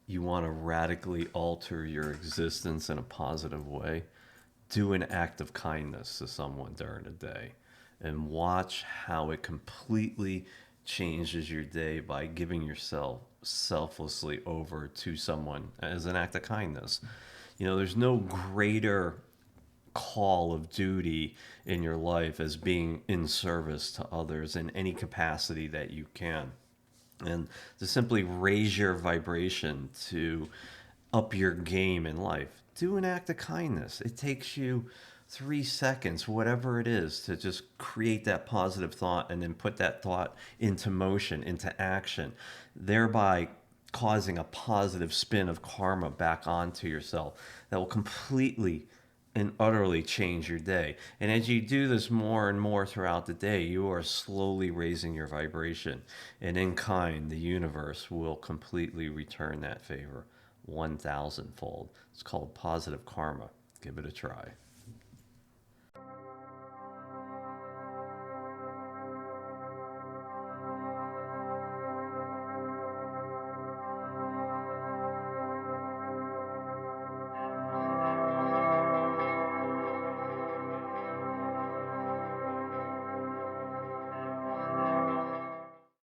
you want to radically alter your existence in a positive way, do an act of kindness to someone during the day and watch how it completely changes your day by giving yourself selflessly over to someone as an act of kindness. There's no greater call of duty in your life as being in service to others in any capacity that you can. And to simply raise your vibration, to up your game in life, do an act of kindness. It takes you 3 seconds, whatever it is, to just create that positive thought and then put that thought into motion, into action, thereby causing a positive spin of karma back onto yourself that will completely and utterly change your day. And as you do this more and more throughout the day, you are slowly raising your vibration. And in kind, the universe will completely return that favor 1,000 fold. It's called positive karma. Give it a try.